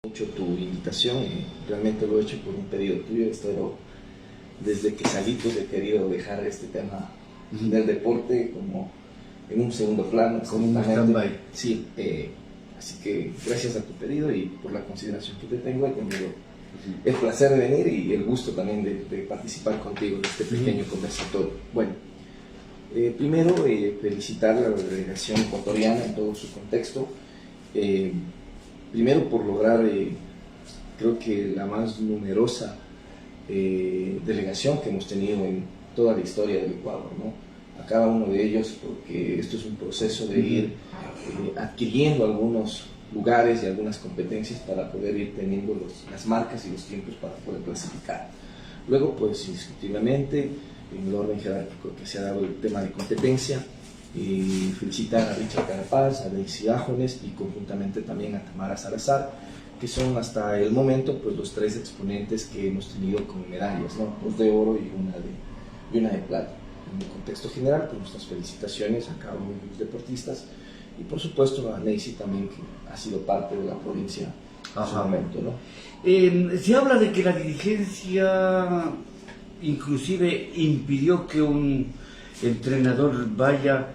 Mucho tu invitación y realmente lo he hecho por un pedido tuyo. Desde que salí pues he querido dejar este tema del deporte como en un segundo plano, como un stand-by. Sí, así que gracias a tu pedido y por la consideración que te tengo, he tenido el placer de venir y el gusto también de participar contigo en este pequeño conversatorio. Bueno, primero felicitar a la delegación ecuatoriana en todo su contexto. Primero por lograr, creo que la más numerosa delegación que hemos tenido en toda la historia del Ecuador, ¿no? A cada uno de ellos, porque esto es un proceso de ir adquiriendo algunos lugares y algunas competencias para poder ir teniendo las marcas y los tiempos para poder clasificar. Luego, pues indiscutiblemente, en el orden jerárquico que se ha dado el tema de competencia, felicitar a Richard Carapaz, a Daisy Ájones y conjuntamente también a Tamara Salazar, que son hasta el momento pues los tres exponentes que hemos tenido con medallas, ¿no? Dos de oro y una de plata. En el contexto general, pues nuestras felicitaciones a cada uno de los deportistas y por supuesto a Daisy también, que ha sido parte de la provincia en su momento, ¿no? Se habla de que la dirigencia inclusive impidió que un entrenador vaya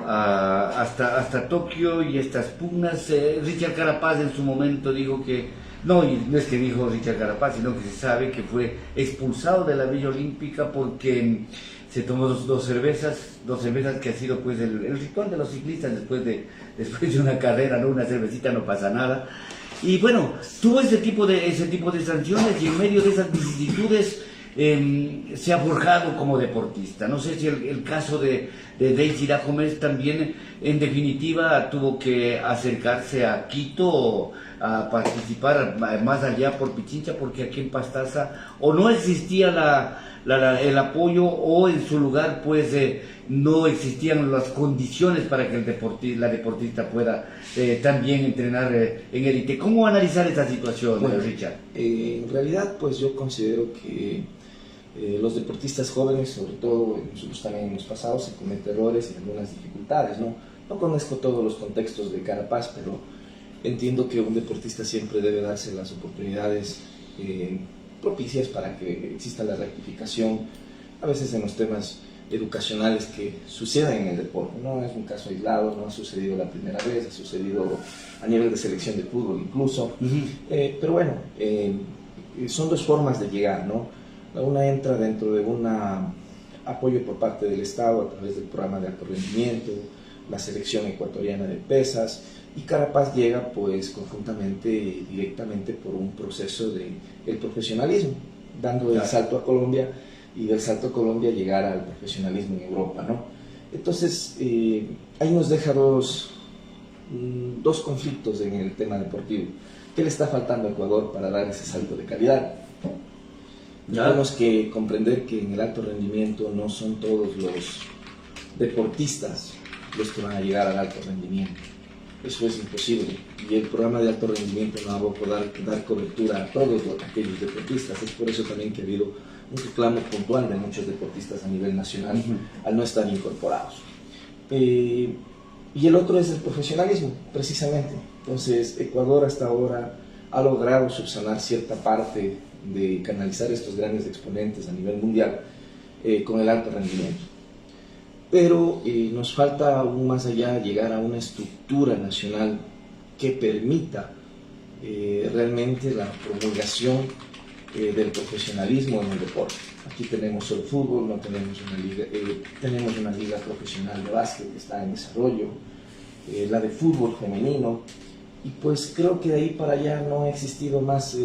hasta Tokio y estas pugnas. Richard Carapaz en su momento dijo que no, y no es que dijo Richard Carapaz, sino que se sabe que fue expulsado de la Villa Olímpica porque se tomó dos cervezas que ha sido pues el ritual de los ciclistas después de una carrera, ¿no? Una cervecita no pasa nada. Y bueno, tuvo ese tipo de sanciones y en medio de esas vicisitudes se ha forjado como deportista. No sé si el caso de Daisy Ájones también, en definitiva, tuvo que acercarse a Quito a participar más allá por Pichincha, porque aquí en Pastaza o no existía el apoyo o en su lugar pues no existían las condiciones para que la deportista pueda también entrenar en élite. ¿Cómo analizar esta situación, bueno, Richard? En realidad pues yo considero que los deportistas jóvenes, sobre todo nosotros también hemos pasado, se cometen errores y algunas dificultades, ¿no? No conozco todos los contextos de Carapaz, pero entiendo que un deportista siempre debe darse las oportunidades propicias para que exista la rectificación, a veces en los temas educacionales que sucedan en el deporte. No es un caso aislado, no ha sucedido la primera vez, ha sucedido a nivel de selección de fútbol incluso. Pero bueno, son dos formas de llegar, ¿no? Una entra dentro de un apoyo por parte del Estado a través del programa de alto rendimiento, la selección ecuatoriana de pesas, y Carapaz llega pues conjuntamente, directamente por un proceso del profesionalismo, dando el salto a Colombia y del salto a Colombia llegar al profesionalismo en Europa, ¿no? Entonces, ahí nos deja dos conflictos en el tema deportivo. ¿Qué le está faltando a Ecuador para dar ese salto de calidad? Tenemos que comprender que en el alto rendimiento no son todos los deportistas los que van a llegar al alto rendimiento. Eso es imposible. Y el programa de alto rendimiento no va a poder dar cobertura a todos aquellos deportistas. Es por eso también que ha habido un reclamo puntual de muchos deportistas a nivel nacional al no estar incorporados. Y el otro es el profesionalismo, precisamente. Entonces, Ecuador hasta ahora ha logrado subsanar cierta parte de canalizar estos grandes exponentes a nivel mundial con el alto rendimiento. Pero nos falta aún más allá llegar a una estructura nacional que permita realmente la promulgación del profesionalismo en el deporte. Aquí tenemos el fútbol, no tenemos una liga, tenemos una liga profesional de básquet que está en desarrollo, la de fútbol femenino, y pues creo que de ahí para allá no ha existido más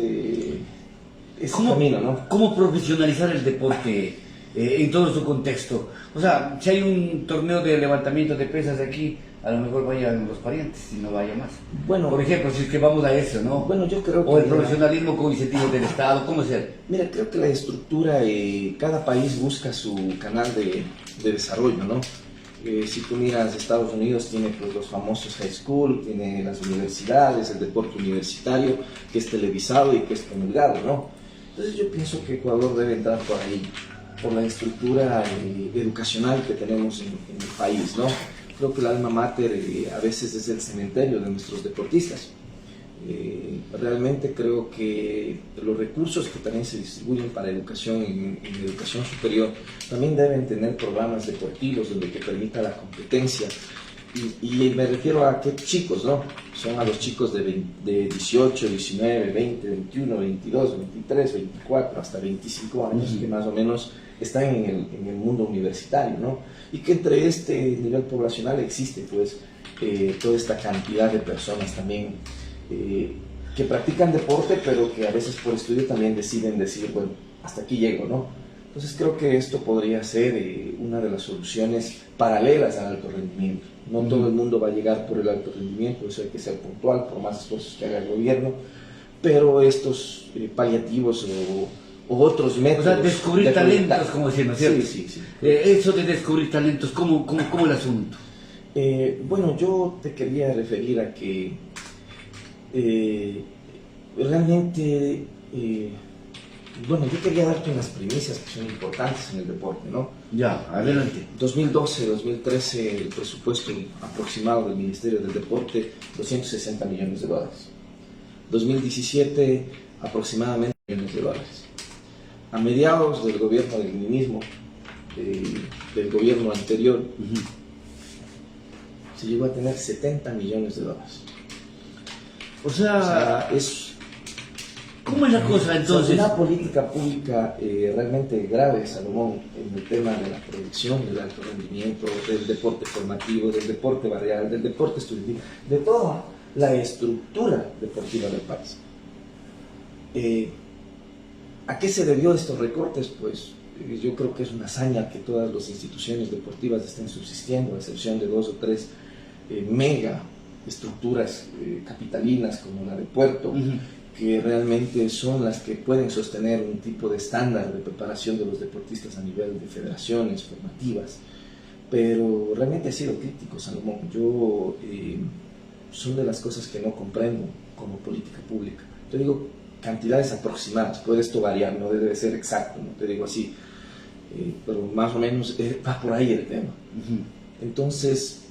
ese camino, ¿no? ¿Cómo profesionalizar el deporte en todo su contexto? O sea, si hay un torneo de levantamiento de pesas aquí, a lo mejor vayan los parientes y no vaya más. Bueno, por ejemplo, si es que vamos a eso, ¿no? Bueno, yo creo que o el profesionalismo con incentivos del Estado, ¿cómo ser? Mira, creo que la estructura, cada país busca su canal de desarrollo, ¿no? Si tú miras, Estados Unidos tiene pues los famosos high school, tiene las universidades, el deporte universitario, que es televisado y que es promulgado, ¿no? Entonces yo pienso que Ecuador debe entrar por ahí, por la estructura educacional que tenemos en el país, ¿no? Creo que el alma mater a veces es el cementerio de nuestros deportistas. Realmente creo que los recursos que también se distribuyen para educación en educación superior también deben tener programas deportivos donde que permita la competencia. Y me refiero a qué chicos, ¿no? Son a los chicos de 18, 19, 20, 21, 22, 23, 24, hasta 25 años, que más o menos están en el mundo universitario, ¿no? Y que entre este nivel poblacional existe, pues, toda esta cantidad de personas también que practican deporte, pero que a veces por estudio también deciden decir, bueno, hasta aquí llego, ¿no? Entonces creo que esto podría ser una de las soluciones paralelas al alto rendimiento. No todo el mundo va a llegar por el alto rendimiento, eso hay que ser puntual, por más esfuerzos que haga el gobierno, pero estos paliativos o otros métodos... O sea, descubrir talentos, como decíamos, ¿cierto? Sí, sí, sí. Eso de descubrir talentos, ¿cómo el asunto? Bueno, yo te quería referir a que realmente... bueno, yo quería darte unas premisas que son importantes en el deporte, ¿no? Ya, adelante. 2012-2013 el presupuesto aproximado del Ministerio del Deporte, $260 millones. 2017 aproximadamente millones de dólares. A mediados del gobierno del leninismo, del gobierno anterior, se llegó a tener $70 millones. O sea, es... ¿Cómo es la cosa entonces? Una política pública realmente grave, Salomón, en el tema de la producción del alto rendimiento, del deporte formativo, del deporte barrial, del deporte estudiantil, de toda la estructura deportiva del país. ¿A qué se debió estos recortes? Pues yo creo que es una hazaña que todas las instituciones deportivas estén subsistiendo, a excepción de 2 o 3 mega estructuras capitalinas como la de Puerto, que realmente son las que pueden sostener un tipo de estándar de preparación de los deportistas a nivel de federaciones formativas. Pero realmente ha sido crítico, Salomón. Yo son de las cosas que no comprendo como política pública. Te digo cantidades aproximadas, puede esto variar, no debe ser exacto, no te digo así, pero más o menos va por ahí el tema. Entonces,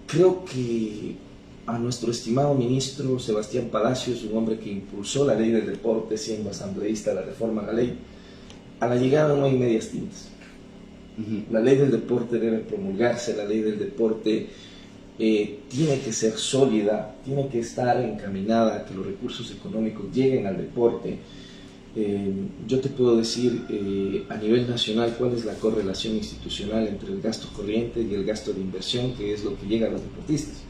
creo que a nuestro estimado ministro Sebastián Palacios, un hombre que impulsó la ley del deporte siendo asambleísta de la reforma a la ley, a la llegada no hay medias tintas. La ley del deporte debe promulgarse, la ley del deporte tiene que ser sólida, tiene que estar encaminada a que los recursos económicos lleguen al deporte. Yo te puedo decir a nivel nacional cuál es la correlación institucional entre el gasto corriente y el gasto de inversión, que es lo que llega a los deportistas.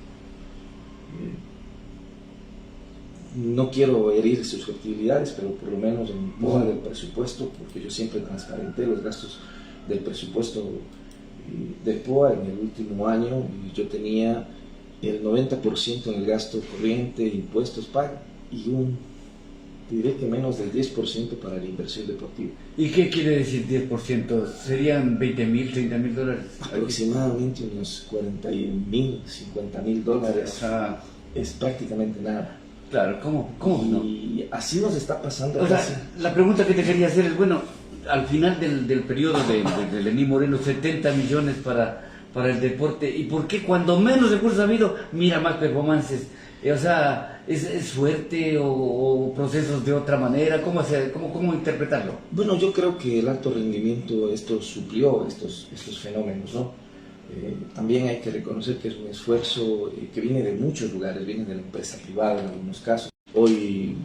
No quiero herir susceptibilidades, pero por lo menos en POA del presupuesto, porque yo siempre transparenté los gastos del presupuesto de POA en el último año, y yo tenía el 90% en el gasto corriente, impuestos, PAC, y diré que menos del 10% para la inversión deportiva. ¿Y qué quiere decir 10%? ¿Serían 20.000, 30.000 dólares? Aproximadamente unos 40.000, 50.000 dólares. O sea, es prácticamente nada. Claro, ¿cómo no? Y así nos está pasando. O sea, la pregunta que te quería hacer es, bueno, al final del periodo de Lenín Moreno, 70 millones para el deporte, ¿y por qué cuando menos recursos ha habido, mira más performances? O sea, ¿es suerte o procesos de otra manera? ¿Cómo interpretarlo? Bueno, yo creo que el alto rendimiento esto suplió estos fenómenos, ¿no? También hay que reconocer que es un esfuerzo que viene de muchos lugares, viene de la empresa privada en algunos casos. Hoy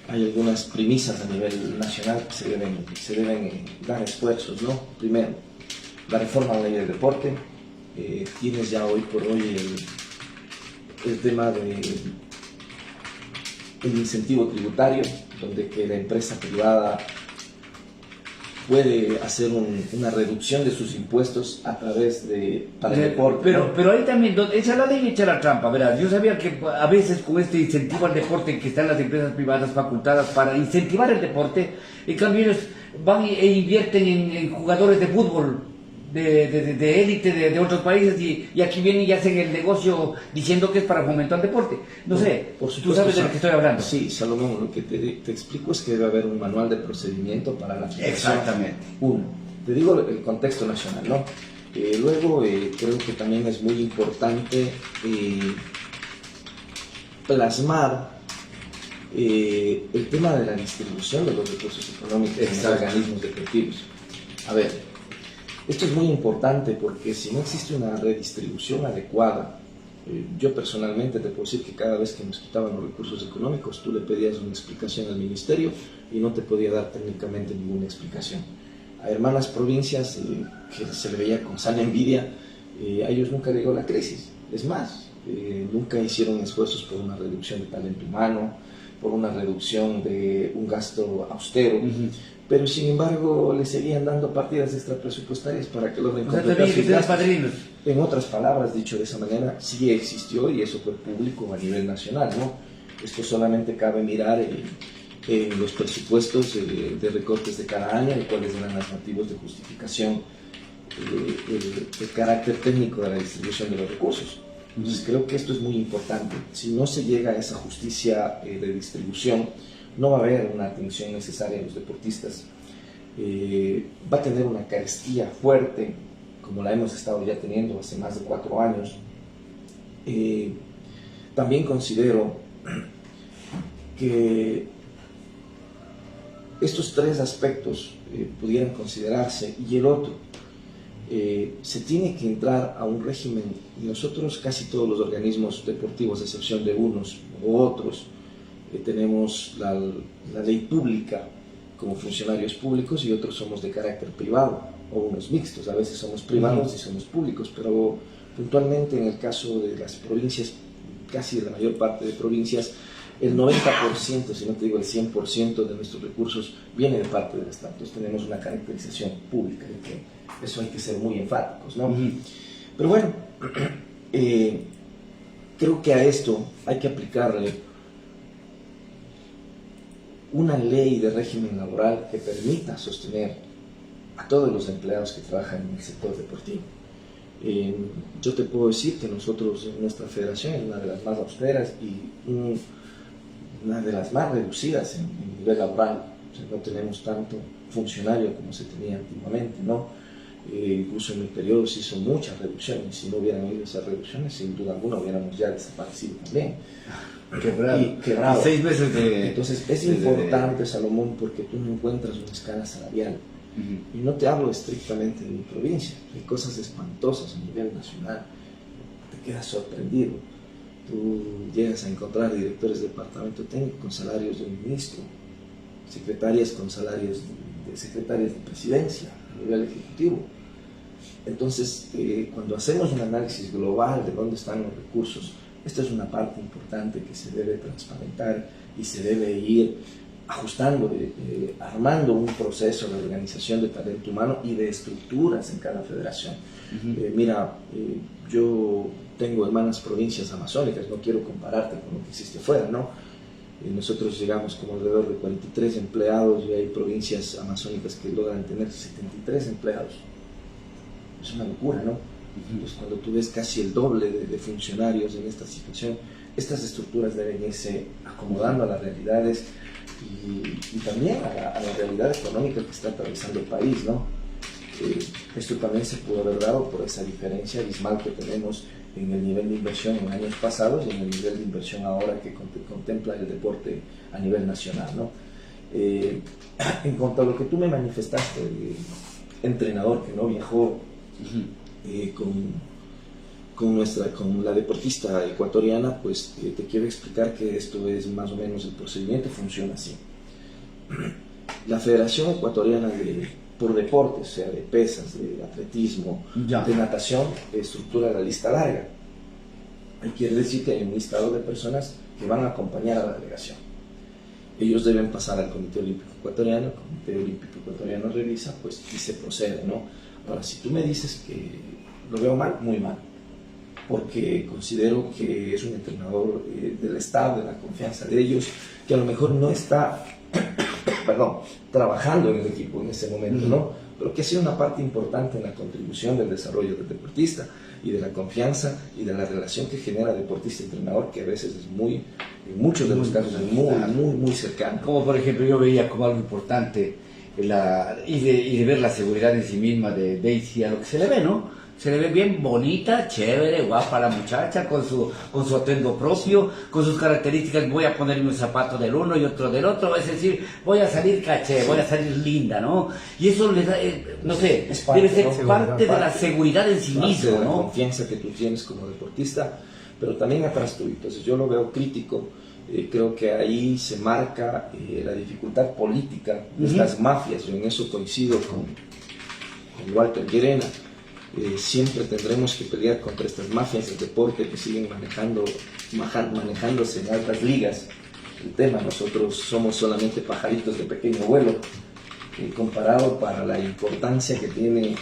hay algunas premisas a nivel nacional que se deben dar esfuerzos, ¿no? Primero, la reforma de la ley del deporte. Tienes ya hoy por hoy el tema del incentivo tributario, donde que la empresa privada puede hacer una reducción de sus impuestos a través para el deporte. Pero ahí también, echa la ley y echa la trampa, ¿verdad? Yo sabía que a veces con este incentivo al deporte que están las empresas privadas facultadas para incentivar el deporte, en cambio ellos van e invierten en jugadores de fútbol de élite de otros países y aquí vienen y hacen el negocio diciendo que es para fomentar el deporte. No sé, por supuesto, tú sabes de lo que estoy hablando. Sí, Salomón, lo que te explico es que debe haber un manual de procedimiento para la aplicación. Exactamente. Uno, te digo el contexto nacional, ¿no? Luego creo que también es muy importante plasmar el tema de la distribución de los recursos económicos en los organismos deportivos. A ver, esto es muy importante porque si no existe una redistribución adecuada, yo personalmente te puedo decir que cada vez que nos quitaban los recursos económicos, tú le pedías una explicación al ministerio y no te podía dar técnicamente ninguna explicación. A hermanas provincias que se le veía con sana envidia, a ellos nunca llegó la crisis. Es más, nunca hicieron esfuerzos por una reducción de talento humano, por una reducción de un gasto austero, pero sin embargo le seguían dando partidas extrapresupuestarias para que logren completar sus gastos. En otras palabras, dicho de esa manera, sí existió y eso fue público a nivel nacional, ¿no? Esto solamente cabe mirar en los presupuestos de recortes de cada año y cuáles eran los motivos de justificación, el carácter técnico de la distribución de los recursos. Entonces creo que esto es muy importante. Si no se llega a esa justicia de distribución, no va a haber una atención necesaria a los deportistas. Va a tener una carestía fuerte, como la hemos estado ya teniendo hace más de 4 años. También considero que estos 3 aspectos pudieran considerarse, y el otro, se tiene que entrar a un régimen. Nosotros, casi todos los organismos deportivos, a excepción de unos u otros, tenemos la ley pública como funcionarios públicos y otros somos de carácter privado o unos mixtos. A veces somos privados y somos públicos, pero puntualmente en el caso de las provincias, casi de la mayor parte de provincias, el 90%, si no te digo el 100% de nuestros recursos viene de parte del Estado. Entonces tenemos una caracterización pública, de que eso hay que ser muy enfáticos, ¿no? Pero bueno, creo que a esto hay que aplicarle una ley de régimen laboral que permita sostener a todos los empleados que trabajan en el sector deportivo. Yo te puedo decir que nosotros, nuestra federación es una de las más austeras y una de las más reducidas en nivel laboral. O sea, no tenemos tanto funcionario como se tenía antiguamente, ¿no? Incluso en el periodo se hizo muchas reducciones. Si no hubieran habido esas reducciones, sin duda alguna hubiéramos ya desaparecido también. Quebrado. 6 meses de... Entonces es importante, Salomón, porque tú no encuentras una escala salarial. Y no te hablo estrictamente de mi provincia, hay cosas espantosas a nivel nacional. Te quedas sorprendido. Tú llegas a encontrar directores de departamento técnico con salarios de un ministro, secretarias con salarios de secretarias de presidencia a nivel ejecutivo. Entonces, cuando hacemos un análisis global de dónde están los recursos, esta es una parte importante que se debe transparentar y se debe ir ajustando, armando un proceso de organización de talento humano y de estructuras en cada federación. Mira, yo tengo hermanas provincias amazónicas, no quiero compararte con lo que existe afuera, ¿no? Nosotros llegamos como alrededor de 43 empleados y hay provincias amazónicas que logran tener 73 empleados. Es una locura, ¿no? Entonces, cuando tú ves casi el doble de funcionarios en esta situación, estas estructuras deben irse acomodando a las realidades y también a la realidad económica que está atravesando el país, ¿no? Esto también se pudo haber dado por esa diferencia abismal que tenemos en el nivel de inversión en años pasados y en el nivel de inversión ahora que contempla el deporte a nivel nacional, ¿no? En cuanto a lo que tú me manifestaste, entrenador que no viajó con la deportista ecuatoriana, pues te quiero explicar que esto es más o menos el procedimiento, funciona así. La Federación Ecuatoriana por deportes, o sea, de pesas, de atletismo, de natación, estructura la lista larga. Quiere decir que hay un listado de personas que van a acompañar a la delegación. Ellos deben pasar al Comité Olímpico Ecuatoriano, el Comité Olímpico Ecuatoriano revisa, pues, y se procede, ¿no? Ahora, si tú me dices que lo veo mal, muy mal, porque considero que es un entrenador del Estado, de la confianza de ellos, que a lo mejor no está trabajando en el equipo en ese momento, ¿no? Pero que ha sido una parte importante en la contribución del desarrollo del deportista y de la confianza y de la relación que genera deportista-entrenador, que a veces es en muchos de los casos es muy cercana. Como por ejemplo yo veía como algo importante y de ver la seguridad en sí misma de Daisy, a lo que se le ve, ¿no? Se le ve bien bonita, chévere, guapa la muchacha, con su atuendo propio, con sus características. Voy a ponerme un zapato del uno y otro del otro, es decir, voy a salir caché, voy a salir linda, ¿no? Y eso le da, no sé, Es parte, debe ser ¿no? parte de la seguridad en sí Parte mismo, de la ¿no? confianza que tú tienes como deportista, pero también atrás tuyo. Entonces yo lo veo crítico. Creo que ahí se marca la dificultad política de estas mafias. Yo en eso coincido con Walter Llerena. Siempre tendremos que pelear contra estas mafias del deporte que siguen manejándose en altas ligas. El tema, nosotros somos solamente pajaritos de pequeño vuelo, comparado para la importancia que tiene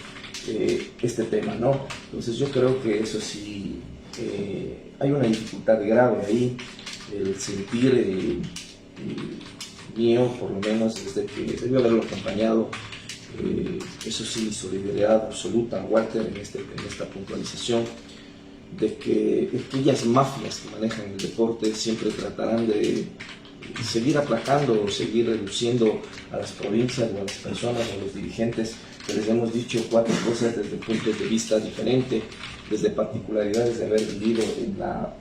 este tema, ¿no? Entonces yo creo que eso sí, hay una dificultad grave ahí, el sentir mío, por lo menos desde que debió haberlo acompañado. Eso sí, solidaridad absoluta, Walter, en esta puntualización de que aquellas mafias que manejan el deporte siempre tratarán de seguir aplacando o seguir reduciendo a las provincias o a las personas o a los dirigentes, que les hemos dicho 4 cosas desde puntos de vista diferentes, desde particularidades de haber vivido en la,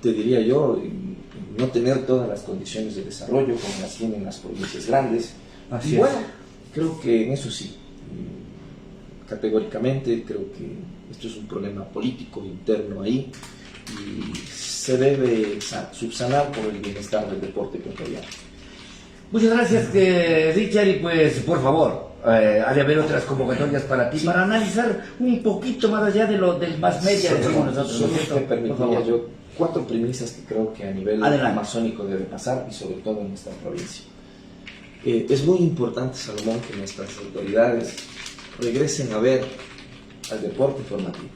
te diría yo, en no tener todas las condiciones de desarrollo como las tienen las provincias grandes. Así y bueno, creo que en eso sí, categóricamente creo que esto es un problema político interno ahí y se debe subsanar por el bienestar del deporte ecuatoriano. Muchas gracias, Richard, y pues por favor, ha de haber otras convocatorias para ti, para analizar un poquito más allá de lo del más media, decimos nosotros, ¿no es cierto? Me permitiría yo 4 premisas que creo que a nivel amazónico debe pasar y sobre todo en nuestra provincia. Es muy importante, Salomón, que nuestras autoridades regresen a ver al deporte formativo,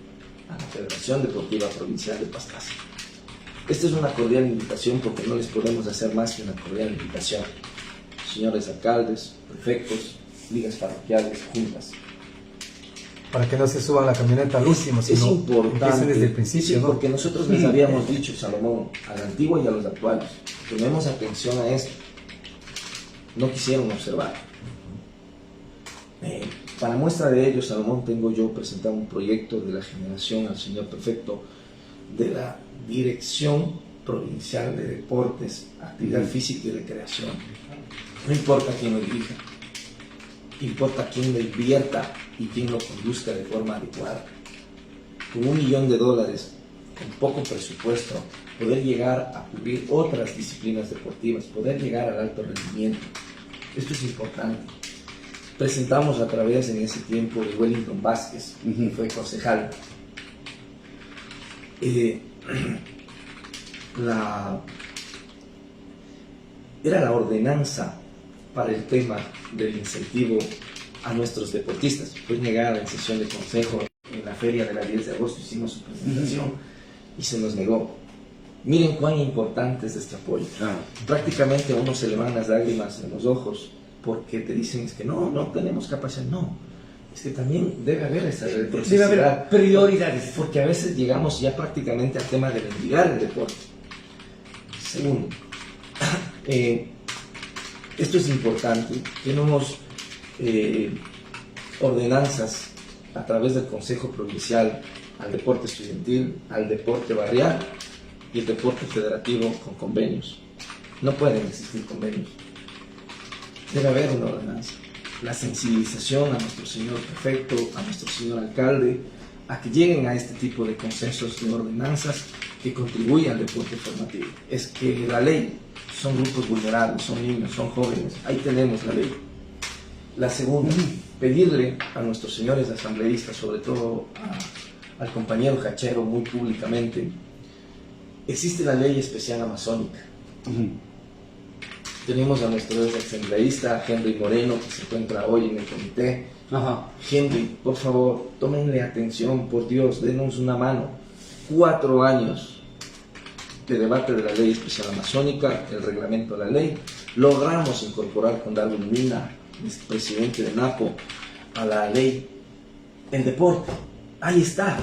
a la Federación Deportiva Provincial de Pastaza. Esta es una cordial invitación porque no les podemos hacer más que una cordial invitación. Señores alcaldes, prefectos, ligas parroquiales, juntas. Para que no se suban la camioneta al último, sino es importante desde el principio, sí, ¿no? porque nosotros les habíamos dicho, Salomón, a la antigua y a los actuales, tomemos atención a esto. No quisieron observar. Para muestra de ello, Salomón, tengo yo presentado un proyecto de la generación al señor prefecto de la Dirección Provincial de Deportes, Actividad Física y Recreación. No importa quién lo dirija, importa quién lo invierta y quién lo conduzca de forma adecuada. Con $1 millón, con poco presupuesto, poder llegar a cubrir otras disciplinas deportivas, poder llegar al alto rendimiento. Esto es importante. Presentamos a través en ese tiempo de Wellington Vázquez, que fue concejal, era la ordenanza para el tema del incentivo a nuestros deportistas. Fue negada en sesión de consejo en la feria de la 10 de agosto, hicimos su presentación y se nos negó. Miren cuán importante es este apoyo. Prácticamente a uno se le van las lágrimas en los ojos porque te dicen es que no tenemos capacidad. No, es que también debe haber esa reciprocidad. Debe haber prioridades. Porque a veces llegamos ya prácticamente al tema de mendigar el deporte. Segundo, esto es importante. Tenemos ordenanzas a través del Consejo Provincial al deporte estudiantil, al deporte barrial y el deporte federativo con convenios. No pueden existir convenios. Debe haber una ordenanza. La sensibilización a nuestro señor prefecto, a nuestro señor alcalde, a que lleguen a este tipo de consensos de ordenanzas que contribuyan al deporte formativo. Es que la ley son grupos vulnerables, son niños, son jóvenes. Ahí tenemos la ley. La segunda, pedirle a nuestros señores asambleístas, sobre todo al compañero Hachero muy públicamente, existe la ley especial amazónica. Tenemos a nuestro asambleísta Henry Moreno, que se encuentra hoy en el comité. Henry, por favor, tómenle atención, por Dios, denos una mano. 4 años de debate de la ley especial amazónica, el reglamento de la ley. Logramos incorporar con Darwin Mina, presidente de NAPO, a la ley el deporte. Ahí está.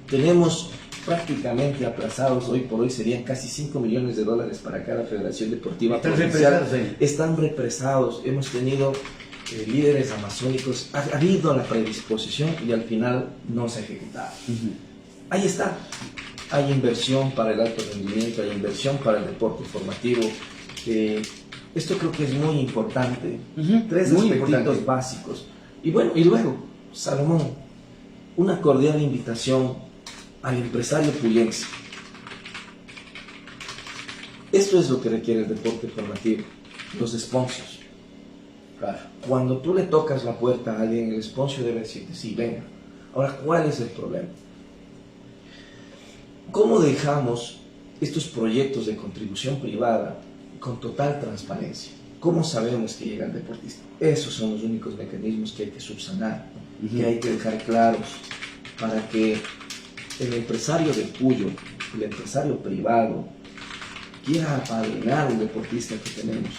Tenemos prácticamente aplazados, hoy por hoy serían casi $5 millones para cada federación deportiva provincial. Están represados. Hemos tenido líderes amazónicos, ha habido la predisposición y al final no se ha ejecutado. Ahí está. Hay inversión para el alto rendimiento, hay inversión para el deporte formativo. Esto creo que es muy importante. Tres muy aspectos importante. básicos. Y bueno, y luego, Salomón, una cordial invitación al empresario puyense. Esto es lo que requiere el deporte formativo, los sponsors. Claro. Cuando tú le tocas la puerta a alguien, el sponsor debe decirte, sí, venga. Ahora, ¿cuál es el problema? ¿Cómo dejamos estos proyectos de contribución privada con total transparencia? ¿Cómo sabemos que llega el deportista? Esos son los únicos mecanismos que hay que subsanar, que hay que dejar claros para que el empresario de Puyo, el empresario privado, quiera apadrinar un deportista que tenemos.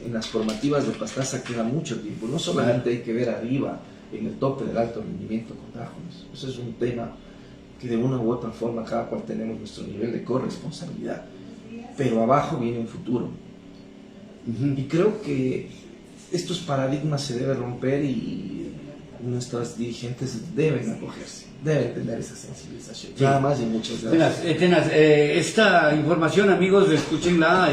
En las formativas de Pastaza queda mucho tiempo. No solamente hay que ver arriba, en el tope del alto rendimiento con Tajones. Eso es un tema que de una u otra forma cada cual tenemos nuestro nivel de corresponsabilidad. Pero abajo viene un futuro. Y creo que estos paradigmas se deben romper y nuestros dirigentes deben acogerse, deben tener esa sensibilización. Sí. Nada más y muchas gracias. Esta información, amigos, escúchenla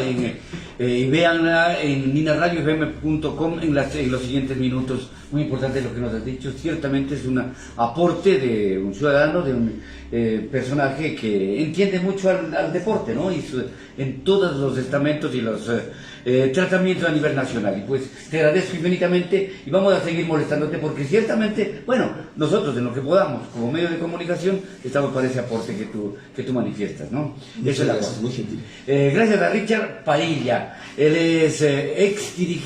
y véanla en ninaradiofm.com en los siguientes minutos. Muy importante lo que nos has dicho. Ciertamente es un aporte de un ciudadano, de un personaje que entiende mucho al deporte, ¿no? En todos los estamentos y los tratamientos a nivel nacional. Y pues te agradezco infinitamente y vamos a seguir molestándote porque ciertamente, bueno, nosotros en lo que podamos, como medio de comunicación, estamos para ese aporte que tú manifiestas, ¿no? Muchas gracias, muy gentil. Gracias a Richard Padilla. Él es ex dirigente